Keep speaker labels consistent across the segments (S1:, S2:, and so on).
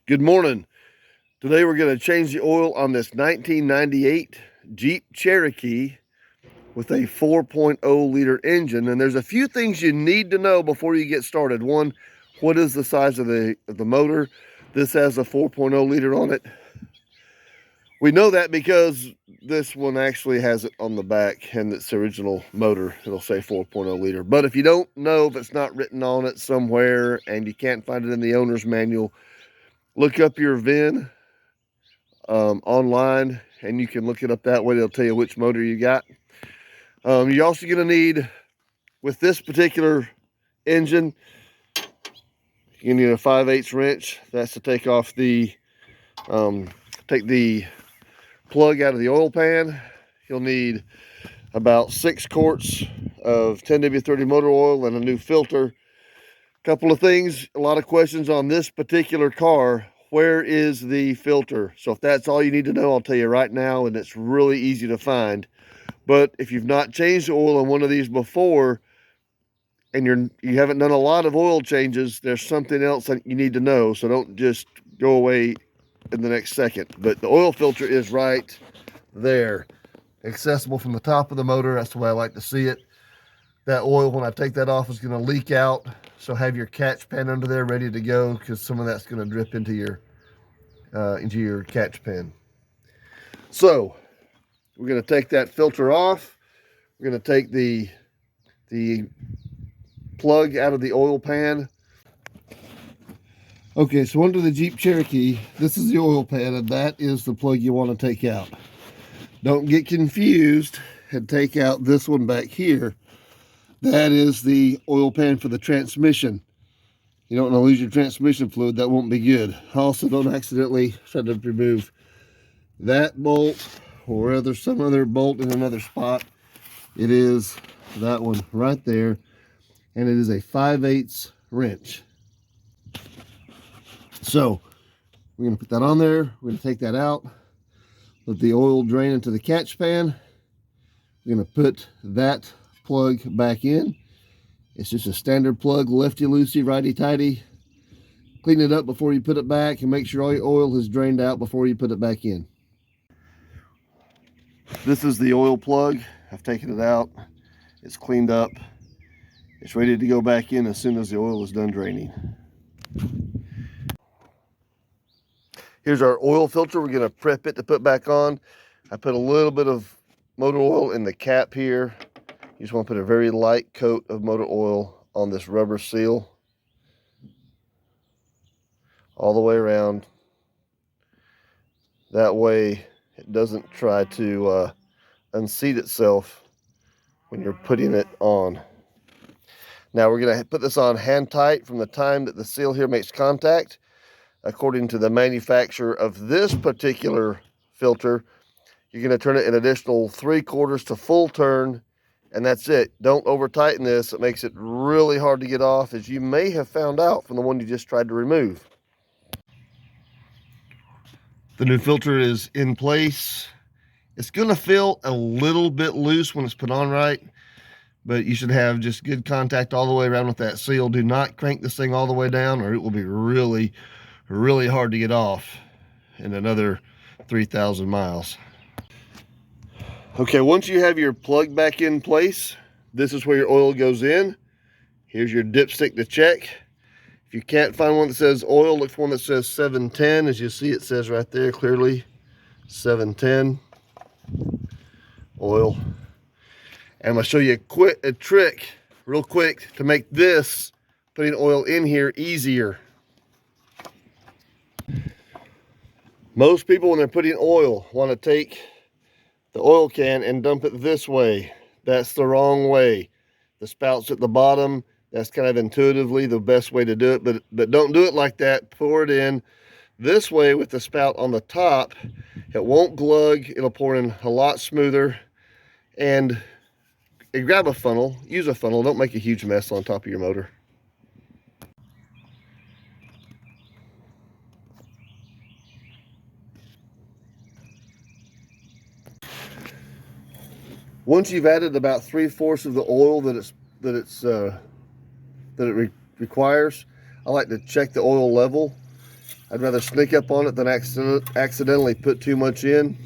S1: Good morning. Today we're going to change the oil on this 1998 Jeep Cherokee with a 4.0 liter engine. And there's a few things you need to know before you get started. One, what is the size of the motor? This has a 4.0 liter on it. We know that because this one actually has it on the back and it's the original motor. It'll say 4.0 liter. But if you don't know, if it's not written on it somewhere and you can't find it in the owner's manual, look up your VIN online, and you can look it up that way. They'll tell you which motor you got. You're also going to need, with this particular engine, you need a 5/8 wrench. That's to take off the take the plug out of the oil pan. You'll need about 6 quarts of 10W30 motor oil and a new filter. Couple of things, a lot of questions on this particular car. Where is the filter? So if that's all you need to know, I'll tell you right now, and it's really easy to find. But if you've not changed the oil on one of these before, and you haven't done a lot of oil changes, there's something else that you need to know. So don't just go away in the next second. But the oil filter is right there, accessible from the top of the motor. That's the way I like to see it. That oil, when I take that off, is going to leak out. So have your catch pan under there ready to go, because some of that's going to drip into your catch pan. So we're going to take that filter off. We're going to take the plug out of the oil pan. Okay, so under the Jeep Cherokee, this is the oil pan, and that is the plug you want to take out. Don't get confused and take out this one back here. That is the oil pan for the transmission. You don't want to lose your transmission fluid. That won't be good. Also, don't accidentally try to remove that bolt or some other bolt in another spot. It is that one right there, and it is a 5/8 wrench. So we're going to put that on there. We're going to take that out. Let the oil drain into the catch pan. We're going to put that plug back in. It's just a standard plug, lefty-loosey, righty-tighty. Clean it up before you put it back, and make sure all your oil is drained out before you put it back in. This is the oil plug. I've taken it out. It's cleaned up. It's ready to go back in as soon as the oil is done draining. Here's our oil filter. We're going to prep it to put back on. I put a little bit of motor oil in the cap here. You just want to put a very light coat of motor oil on this rubber seal all the way around. That way it doesn't try to unseat itself when you're putting it on. Now we're going to put this on hand tight from the time that the seal here makes contact. According to the manufacturer of this particular filter, you're going to turn it an additional 3/4 to full turn, and that's it. Don't over tighten this. It makes it really hard to get off, as you may have found out from the one you just tried to remove. The new filter is in place. It's going to feel a little bit loose when it's put on right, but you should have just good contact all the way around with that seal. Do not crank this thing all the way down, or it will be really, really hard to get off in another 3,000 miles. Okay, once you have your plug back in place, this is where your oil goes in. Here's your dipstick to check. If you can't find one that says oil, look for one that says 710. As you see, it says right there clearly, 710 oil. And I'm gonna show you a trick real quick to make this, putting oil in here, easier. Most people, when they're putting oil, want to take the oil can and dump it this way. That's the wrong way. The spout's at the bottom. That's kind of intuitively the best way to do it, but don't do it like that. Pour it in this way with the spout on the top. It won't glug. It'll pour in a lot smoother. And grab a funnel. Use a funnel. Don't make a huge mess on top of your motor. Once you've added about 3/4 of the oil that it requires, I like to check the oil level. I'd rather sneak up on it than accidentally put too much in.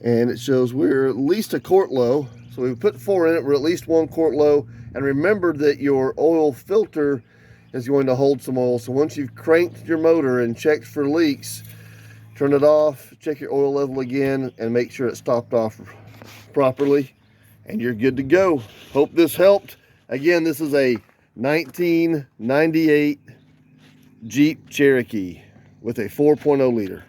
S1: And it shows we're at least a quart low. So we put 4 in it, we're at least 1 quart low. And remember that your oil filter is going to hold some oil. So once you've cranked your motor and checked for leaks, turn it off, check your oil level again, and make sure it's stopped off properly, and you're good to go. Hope this helped. Again, this is a 1998 Jeep Cherokee with a 4.0 liter.